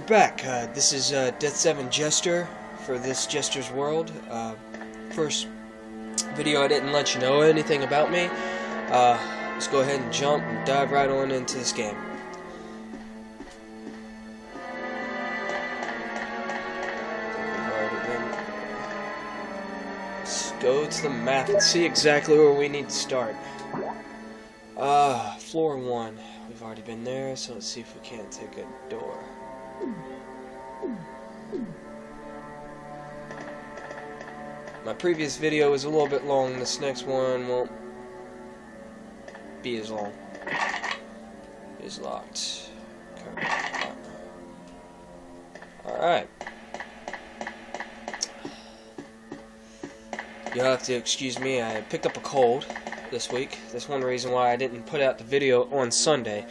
back. This is Death7 Jester for this Jester's World. First video I didn't let you know anything about me. Let's go ahead and jump and dive right on into this game. Let's go to the map and see exactly where we need to start. Floor 1. We've already been there, so let's see if we can't take a door. My previous video was a little bit long. This next one won't be as long. It is locked. Okay. Alright. You'll have to excuse me, I picked up a cold this week. That's one reason why I didn't put out the video on Sunday.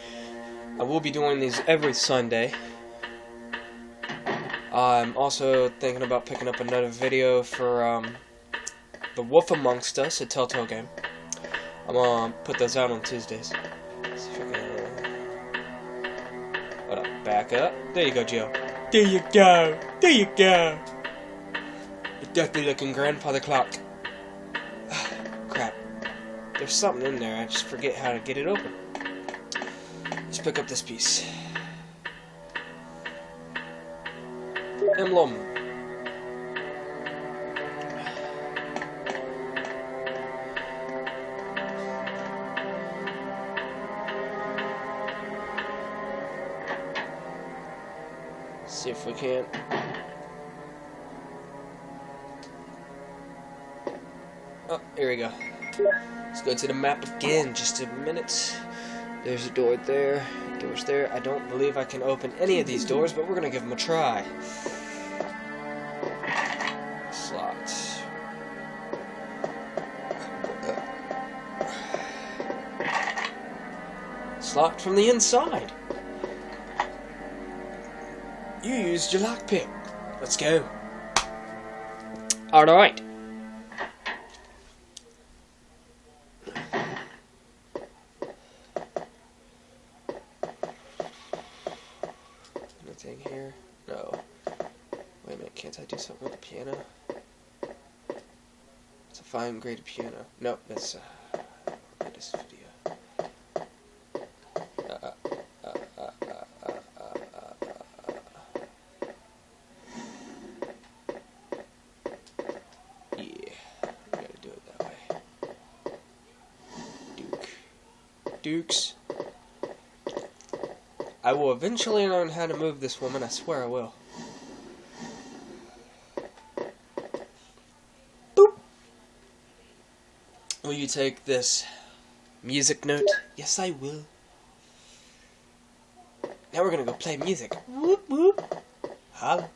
I will be doing these every Sunday. I'm also thinking about picking up another video for The Wolf Amongst Us, a Telltale game. I'm gonna put those out on Tuesdays. See if I can... Hold up, back up. There you go, Joe. There you go. There you go. You're definitely looking grandfather clock. Crap. There's something in there. I just forget how to get it open. Let's pick up this piece. Emblem. See if we can't. Oh, here we go. Let's go to the map again. Just a minute. There's a door there. Doors there. I don't believe I can open any of these doors, but we're gonna give them a try. Slots. It's locked from the inside. You used your lockpick. Let's go. Alright. Anything here? No. Wait a minute, can't I do something with the piano? It's a fine graded piano. Nope, that's this video. Dukes. I will eventually learn how to move this woman, I swear I will. Boop! Will you take this music note? Yes, I will. Now we're gonna go play music. Whoop whoop. Holla.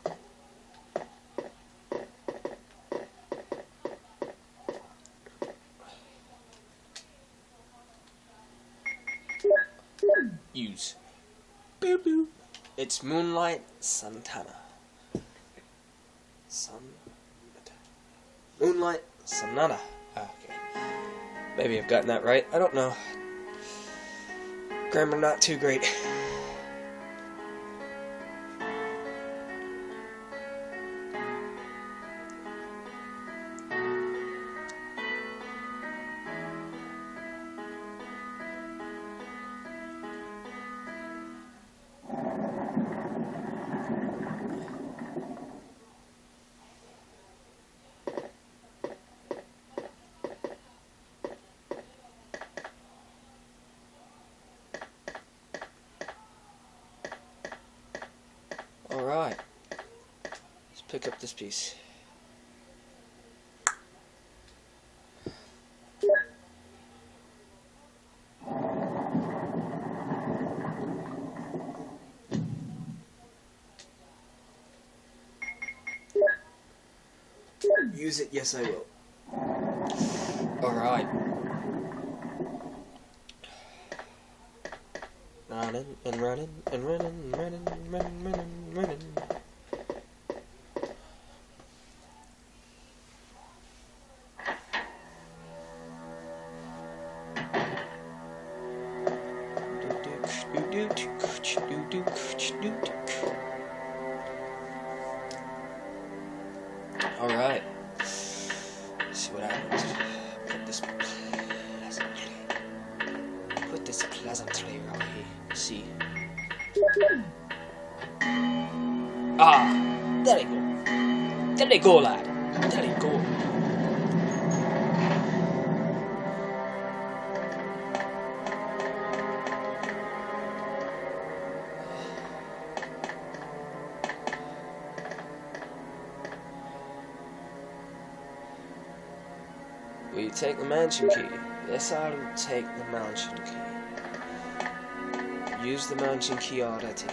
Use. Boo boo. It's Moonlight Santana. Moonlight Sonata. Okay. Maybe I've gotten that right. I don't know. Grammar not too great. Alright, let's pick up this piece. Use it, yes I will. Alright. Running and running and running and running and running and running and running. Alright. Let's see what happens. Put this pleasantly right here. Let's see. Ah! There you go. There you go, lad. There you go. Will you take the mansion key? Yes, I'll take the mansion key. Use the mansion key already.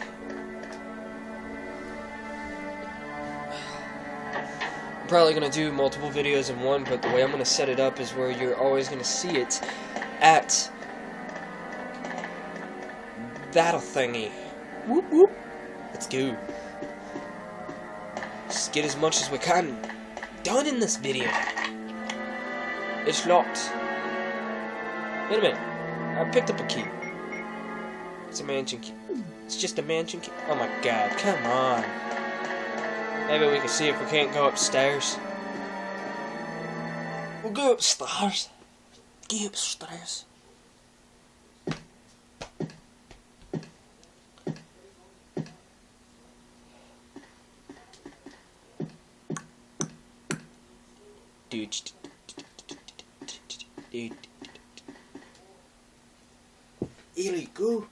I'm probably going to do multiple videos in one, but the way I'm going to set it up is where you're always going to see it at that thingy. Whoop whoop. Let's go. Just get as much as we can done in this video. It's locked. Wait a minute. I picked up a key. It's a mansion key. It's just a mansion key. Oh my god, come on. Maybe we can see if we can't go upstairs. We'll go upstairs. Go upstairs. Dude. Here we go.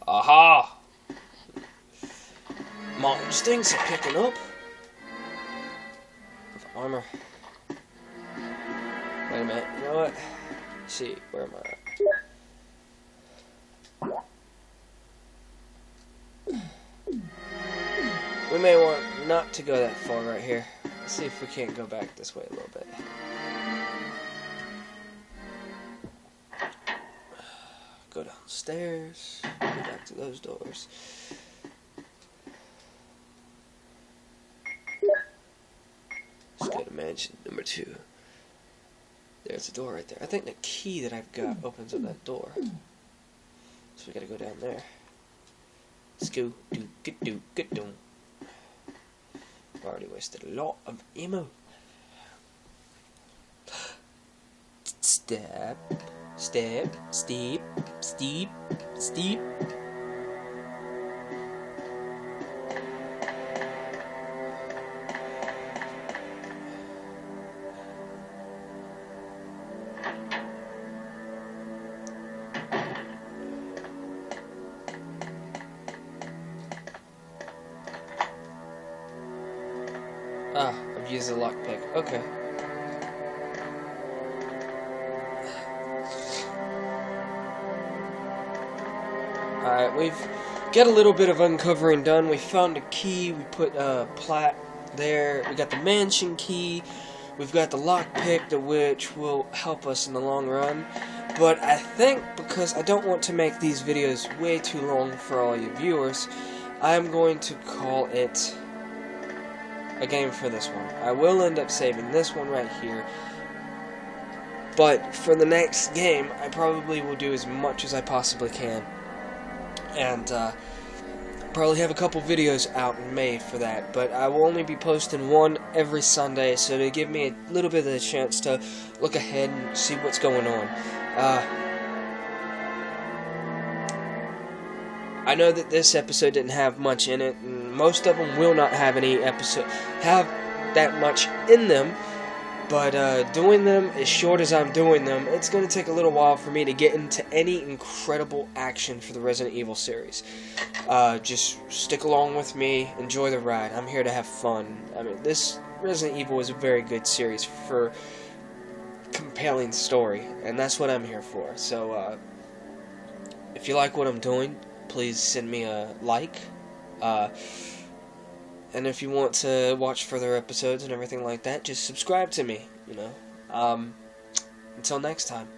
Aha! My instincts are picking up. With armor. Wait a minute, you know what? Let's see, where am I at? We may want not to go that far right here. Let's see if we can't go back this way a little bit. Go downstairs, go back to those doors. Let's go to mansion number 2. There's a door right there. I think the key that I've got opens up that door. So we gotta go down there. Let's go. Do. I've already wasted a lot of ammo. Step. Steep. Ah, I've used the lockpick. Okay. Alright, we've got a little bit of uncovering done. We found a key, we put a plat there, we got the mansion key, we've got the lockpick, which will help us in the long run. But I think, because I don't want to make these videos way too long for all you viewers, I'm going to call it a game for this one. I will end up saving this one right here, but for the next game, I probably will do as much as I possibly can. And probably have a couple videos out in May for that, but I will only be posting one every Sunday, so to give me a little bit of a chance to look ahead and see what's going on. I know that this episode didn't have much in it, and most of them will not have that much in them, but doing them as short as I'm doing them, it's going to take a little while for me to get into any incredible action for the Resident Evil series. Just stick along with me, enjoy the ride. I'm here to have fun. I mean, this Resident Evil is a very good series for compelling story, and that's what I'm here for. So, if you like what I'm doing, please send me a like. And if you want to watch further episodes and everything like that, just subscribe to me, you know. Until next time.